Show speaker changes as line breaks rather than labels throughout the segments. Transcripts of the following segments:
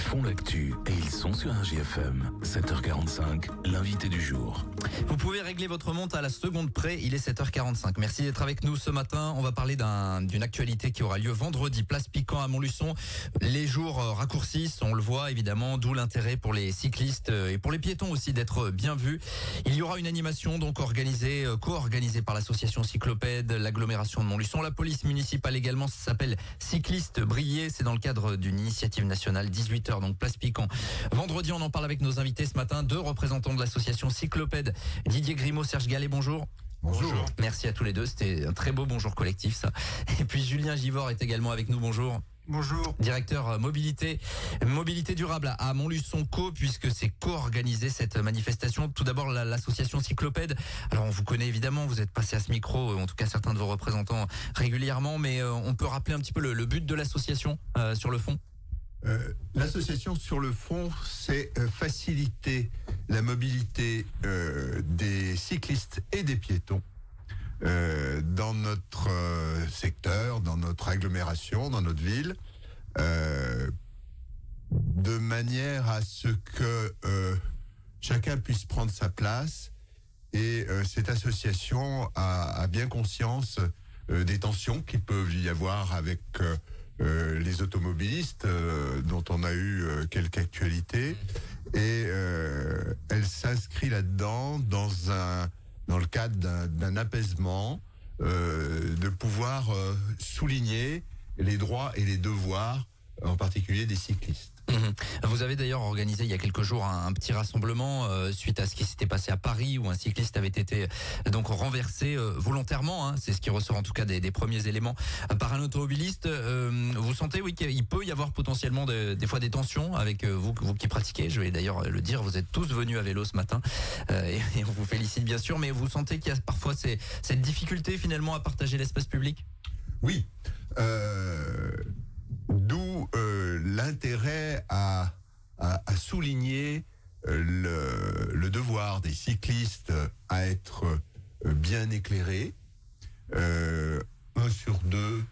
font l'actu et ils sont sur un GFM. 7h45, l'invité du jour.
Vous pouvez régler votre montre à la seconde près, il est 7h45. Merci d'être avec nous ce matin. On va parler d'une actualité qui aura lieu vendredi, place Piquant à Montluçon. Les jours raccourcissent, on le voit évidemment, d'où l'intérêt pour les cyclistes et pour les piétons aussi d'être bien vus. Il y aura une animation donc co-organisée par l'association Cyclopède, l'agglomération de Montluçon, la police municipale également, ça s'appelle Cyclistes Briller, c'est dans le cadre d'une initiative nationale, 18h donc place Piquant. Vendredi, on en parle avec nos invités ce matin, deux représentants de l'association Cyclopède, Didier Grimaud, Serge Gallet, bonjour.
Bonjour.
Merci à tous les deux, c'était un très beau bonjour collectif ça. Et puis Julien Givor est également avec nous, bonjour.
Bonjour.
Directeur mobilité durable à Montluçon Co, puisque c'est co-organisé cette manifestation. Tout d'abord l'association Cyclopède. Alors on vous connaît évidemment, vous êtes passé à ce micro, en tout cas certains de vos représentants régulièrement, mais on peut rappeler un petit peu le but de l'association sur le fond.
L'association sur le fond, c'est faciliter la mobilité des cyclistes et des piétons dans notre secteur, dans notre agglomération, dans notre ville, de manière à ce que chacun puisse prendre sa place. Et cette association a bien conscience des tensions qu'il peut y avoir avec les automobilistes, dont on a eu quelques actualités, et elle s'inscrit là-dedans dans le cadre d'un apaisement, de pouvoir souligner les droits et les devoirs, en particulier des cyclistes.
Vous avez d'ailleurs organisé il y a quelques jours un petit rassemblement suite à ce qui s'était passé à Paris où un cycliste avait été donc renversé volontairement, c'est ce qui ressort en tout cas des premiers éléments par un automobiliste. Vous sentez qu'il peut y avoir potentiellement des fois des tensions avec vous qui pratiquez, je vais d'ailleurs le dire, vous êtes tous venus à vélo ce matin et on vous félicite bien sûr, mais vous sentez qu'il y a parfois cette difficulté finalement à partager l'espace public?
Oui, d'où l'intérêt à souligner le devoir des cyclistes à être bien éclairés. 1 sur 2,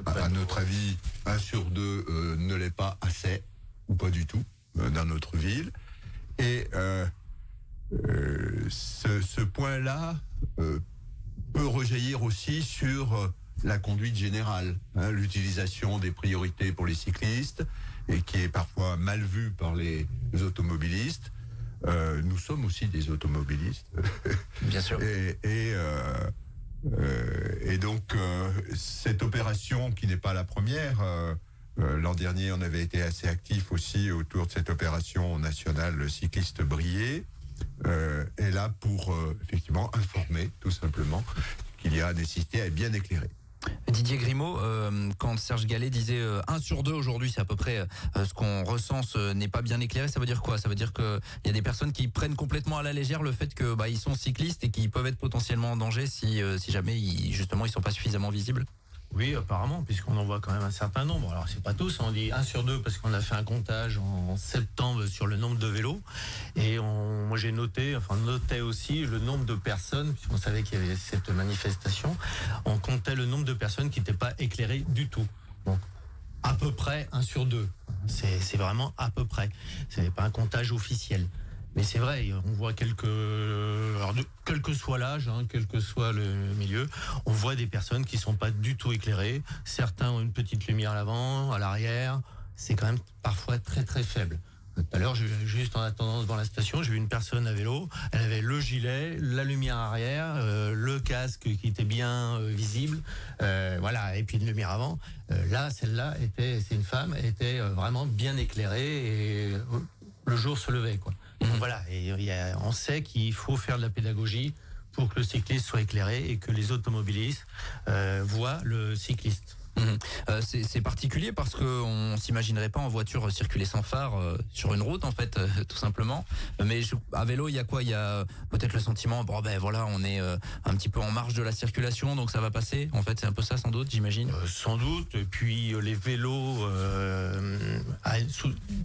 à notre avis, 1 sur 2 ne l'est pas assez, ou pas du tout, dans notre ville. Et ce point-là peut rejaillir aussi sur la conduite générale, l'utilisation des priorités pour les cyclistes, et qui est parfois mal vue par les automobilistes. Nous sommes aussi des automobilistes.
Bien sûr.
Et donc, cette opération, qui n'est pas la première, l'an dernier, on avait été assez actifs aussi autour de cette opération nationale Cyclistes Briller, est là pour effectivement informer, tout simplement, qu'il y a nécessité à être bien éclairé.
Didier Grimaud, quand Serge Gallet disait 1 sur 2 aujourd'hui, c'est à peu près ce qu'on recense n'est pas bien éclairé, ça veut dire quoi? Ça veut dire qu'il y a des personnes qui prennent complètement à la légère le fait que ils sont cyclistes et qui peuvent être potentiellement en danger si jamais ils sont pas suffisamment visibles?
Oui, apparemment, puisqu'on en voit quand même un certain nombre. Alors, c'est pas tous, on dit 1 sur 2 parce qu'on a fait un comptage en septembre sur le nombre de vélos. Et moi, j'ai notais aussi le nombre de personnes, puisqu'on savait qu'il y avait cette manifestation. On comptait le nombre de personnes qui n'étaient pas éclairées du tout. Donc, à peu près 1 sur 2. C'est vraiment à peu près. Ce n'est pas un comptage officiel. Mais c'est vrai, on voit quel que soit l'âge, quel que soit le milieu, on voit des personnes qui sont pas du tout éclairées. Certains ont une petite lumière à l'avant, à l'arrière. C'est quand même parfois très très faible. Tout à l'heure, juste en attendant devant la station, j'ai vu une personne à vélo. Elle avait le gilet, la lumière arrière, le casque qui était bien visible, voilà, et puis une lumière avant. Là, celle-là c'est une femme, elle était vraiment bien éclairée et le jour se levait, quoi. Donc voilà, et on sait qu'il faut faire de la pédagogie pour que le cycliste soit éclairé et que les automobilistes voient le cycliste.
C'est particulier parce qu'on s'imaginerait pas en voiture circuler sans phare sur une route en fait, tout simplement. Mais à vélo, il y a quoi? Il y a peut-être le sentiment, on est un petit peu en marge de la circulation, donc ça va passer. En fait, c'est un peu ça, sans doute, j'imagine.
Sans doute. Et puis les vélos,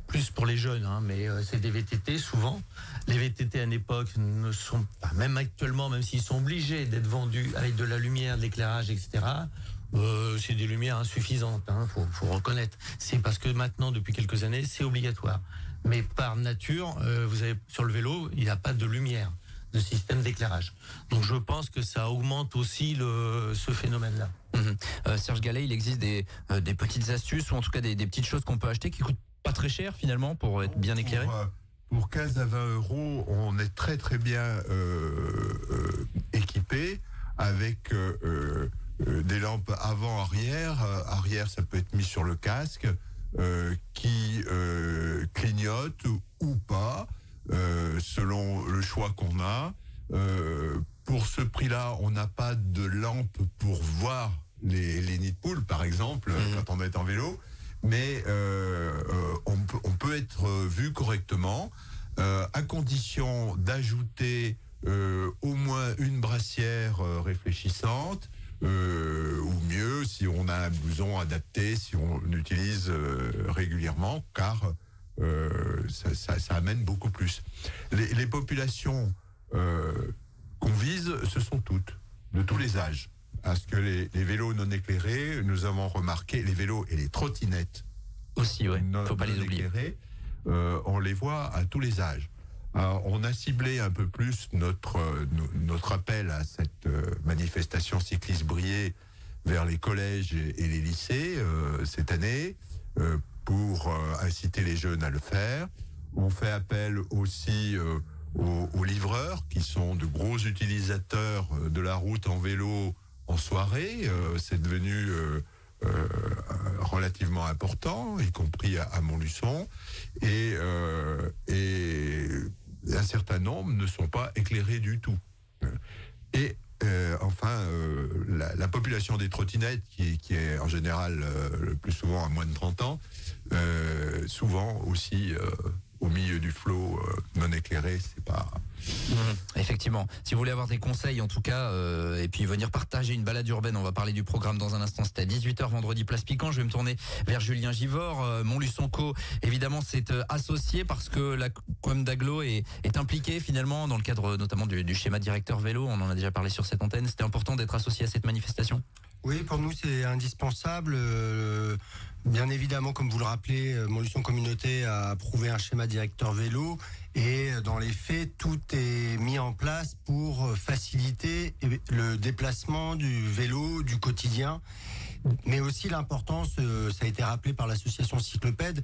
plus pour les jeunes, mais c'est des VTT souvent. Les VTT à l'époque ne sont pas, même actuellement, même s'ils sont obligés d'être vendus avec de la lumière, de l'éclairage, etc. C'est des lumières insuffisantes, faut reconnaître. C'est parce que maintenant, depuis quelques années, c'est obligatoire. Mais par nature, vous avez sur le vélo, il n'y a pas de lumière, de système d'éclairage. Donc je pense que ça augmente aussi ce phénomène-là.
Serge Gallet, il existe des petites astuces ou en tout cas des petites choses qu'on peut acheter qui coûtent pas très cher finalement pour être bien éclairé.
Pour 15 à 20 euros, on est très très bien équipé avec des lampes avant-arrière. Arrière, ça peut être mis sur le casque, qui clignotent ou pas, selon le choix qu'on a. Pour ce prix-là, on n'a pas de lampe pour voir les nids de poules, par exemple, quand on est en vélo. Mais on peut être vu correctement, à condition d'ajouter au moins une brassière réfléchissante, ou mieux si on a un blouson adapté, si on l'utilise régulièrement, car ça amène beaucoup plus. Les populations qu'on vise, ce sont toutes, de tous les âges. Parce que les vélos non éclairés, nous avons remarqué, les vélos et les trottinettes
aussi, ouais, faut pas les oublier.
On les voit à tous les âges. Alors, on a ciblé un peu plus notre appel à cette manifestation cycliste brillée vers les collèges et les lycées cette année pour inciter les jeunes à le faire. On fait appel aussi aux livreurs qui sont de gros utilisateurs de la route en vélo en soirée. C'est devenu relativement important, y compris à Montluçon, et un certain nombre ne sont pas éclairés du tout. Et enfin, la population des trottinettes, qui est en général le plus souvent à moins de 30 ans, souvent aussi au milieu du flot non éclairé, c'est pas...
Effectivement. Si vous voulez avoir des conseils, en tout cas, et puis venir partager une balade urbaine, on va parler du programme dans un instant. C'était à 18h vendredi, place Piquant. Je vais me tourner vers Julien Givors. Montluçon Co, évidemment, c'est associé parce que la Com d'Aglo est impliquée finalement dans le cadre notamment du schéma directeur vélo. On en a déjà parlé sur cette antenne. C'était important d'être associé à cette manifestation.
Oui, pour nous, c'est indispensable. Bien évidemment, comme vous le rappelez, Montluçon Communauté a approuvé un schéma directeur vélo et dans les faits, tout est mis en place pour faciliter le déplacement du vélo du quotidien. Mais aussi l'importance, ça a été rappelé par l'association Cyclopède,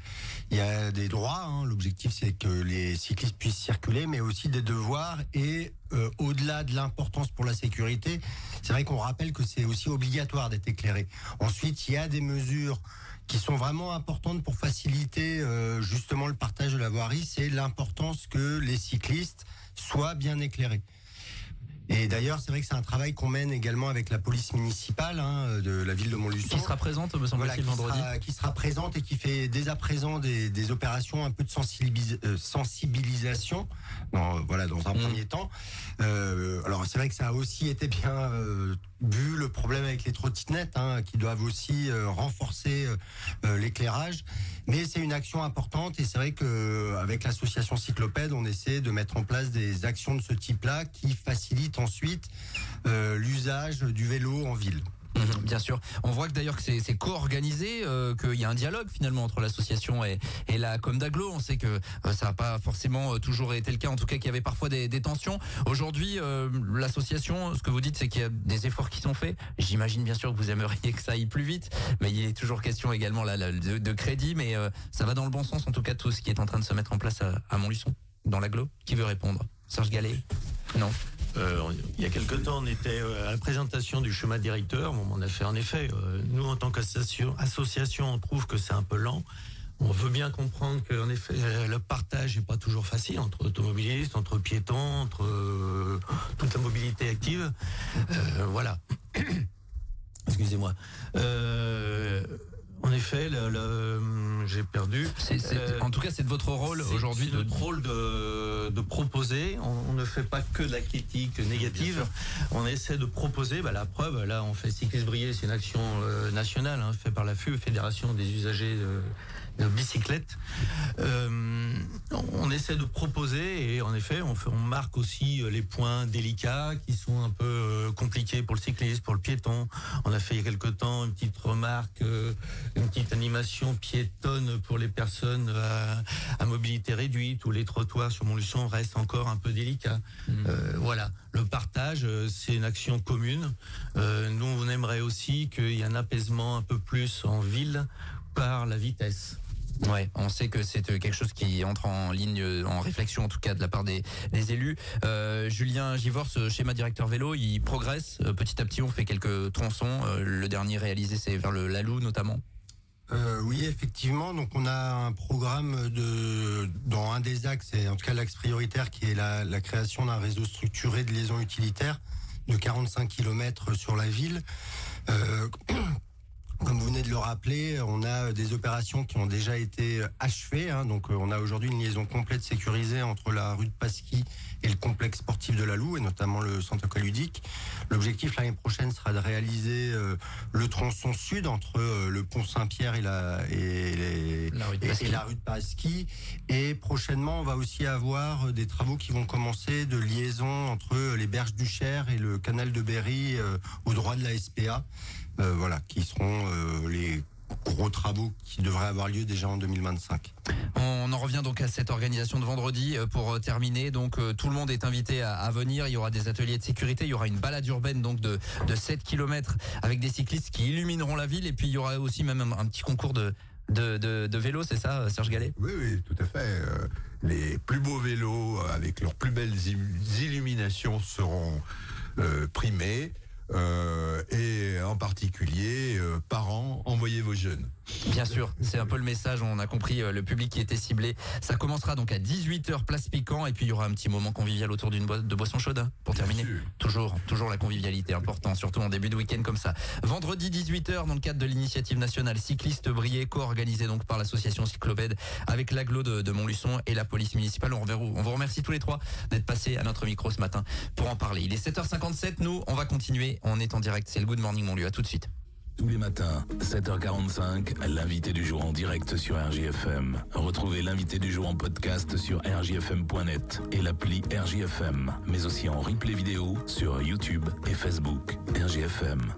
il y a des droits, l'objectif c'est que les cyclistes puissent circuler, mais aussi des devoirs et au-delà de l'importance pour la sécurité, c'est vrai qu'on rappelle que c'est aussi obligatoire d'être éclairé. Ensuite, il y a des mesures qui sont vraiment importantes pour faciliter justement le partage de la voirie, c'est l'importance que les cyclistes soient bien éclairés. Et d'ailleurs, c'est vrai que c'est un travail qu'on mène également avec la police municipale de la ville de Montluçon.
Qui sera présente, me semble-t-il, vendredi.
Qui sera présente et qui fait dès à présent des opérations un peu de sensibilisation, dans un premier temps. Alors c'est vrai que ça a aussi été bien vu, le problème avec les trottinettes, qui doivent aussi renforcer l'éclairage. Mais c'est une action importante et c'est vrai qu'avec l'association Cyclopède, on essaie de mettre en place des actions de ce type-là qui facilitent ensuite l'usage du vélo en ville.
Bien sûr. On voit que d'ailleurs que c'est co-organisé, qu'il y a un dialogue finalement entre l'association et la Com d'Aglo. On sait que ça n'a pas forcément toujours été le cas, en tout cas qu'il y avait parfois des tensions. Aujourd'hui, l'association, ce que vous dites, c'est qu'il y a des efforts qui sont faits. J'imagine bien sûr que vous aimeriez que ça aille plus vite, mais il est toujours question également là, de crédit, mais ça va dans le bon sens, en tout cas tout ce qui est en train de se mettre en place à Montluçon, dans l'Aglo. Qui veut répondre? Serge Gallet? Non.
Il y a quelque temps, on était à la présentation du schéma directeur. On a fait en effet, nous en tant qu'association, on trouve que c'est un peu lent. On veut bien comprendre qu'en effet, le partage n'est pas toujours facile entre automobilistes, entre piétons, entre toute la mobilité active. Voilà. Excusez-moi. En effet, j'ai perdu.
En tout cas, c'est de votre rôle aujourd'hui.
C'est notre rôle de proposer. On ne fait pas que de la critique négative. On essaie de proposer. La preuve, là, on fait Cycliste Brillé, c'est une action nationale, faite par la FUE, Fédération des usagers de bicyclettes. on essaie de proposer et en effet on marque aussi les points délicats qui sont un peu compliqués pour le cycliste, pour le piéton. On a fait il y a quelque temps une petite remarque, une petite animation piétonne pour les personnes à mobilité réduite, où les trottoirs sur Montluçon restent encore un peu délicats. Voilà, le partage, c'est une action commune. Nous on aimerait aussi qu'il y ait un apaisement un peu plus en ville par la vitesse.
Ouais, on sait que c'est quelque chose qui entre en ligne, en réflexion en tout cas de la part des élus. Julien Givors, schéma directeur vélo, il progresse petit à petit. On fait quelques tronçons. Le dernier réalisé, c'est vers le Lalou notamment.
Oui, effectivement. Donc, on a un programme dans un des axes, et en tout cas l'axe prioritaire, qui est la création d'un réseau structuré de liaisons utilitaires de 45 km sur la ville. Comme vous venez de le rappeler, on a des opérations qui ont déjà été achevées. Donc, on a aujourd'hui une liaison complète sécurisée entre la rue de Pasquis et le complexe sportif de Lalou, et notamment le centre aqualudique. L'objectif l'année prochaine sera de réaliser le tronçon sud entre le pont Saint-Pierre et la rue de Pasquis. Et prochainement, on va aussi avoir des travaux qui vont commencer de liaison entre les berges du Cher et le canal de Berry au droit de la SPA. Voilà, qui seront les gros travaux qui devraient avoir lieu déjà en 2025.
On en revient donc à cette organisation de vendredi pour terminer. Donc tout le monde est invité à venir. Il y aura des ateliers de sécurité, il y aura une balade urbaine donc de 7 km avec des cyclistes qui illumineront la ville, et puis il y aura aussi même un petit concours de vélo, c'est ça, Serge Gallet?
Oui, tout à fait. Les plus beaux vélos avec leurs plus belles illuminations seront primés. Et en particulier, parents, envoyez vos jeunes.
Bien sûr, c'est un peu le message, on a compris le public qui était ciblé. Ça commencera donc à 18h place Piquant, et puis il y aura un petit moment convivial autour d'une de boisson chaude pour terminer. Toujours la convivialité, important, surtout en début de week-end comme ça. Vendredi 18h, dans le cadre de l'initiative nationale Cycliste Brillé, co-organisée donc par l'association Cyclopède avec l'agglo de Montluçon et la police municipale. On vous remercie tous les trois d'être passés à notre micro ce matin pour en parler. Il est 7h57, nous on va continuer, on est en direct, c'est le Good Morning Montluçon, à tout de suite.
Tous les matins, 7h45, l'invité du jour en direct sur RJFM. Retrouvez l'invité du jour en podcast sur rjfm.net et l'appli RJFM, mais aussi en replay vidéo sur YouTube et Facebook. RJFM.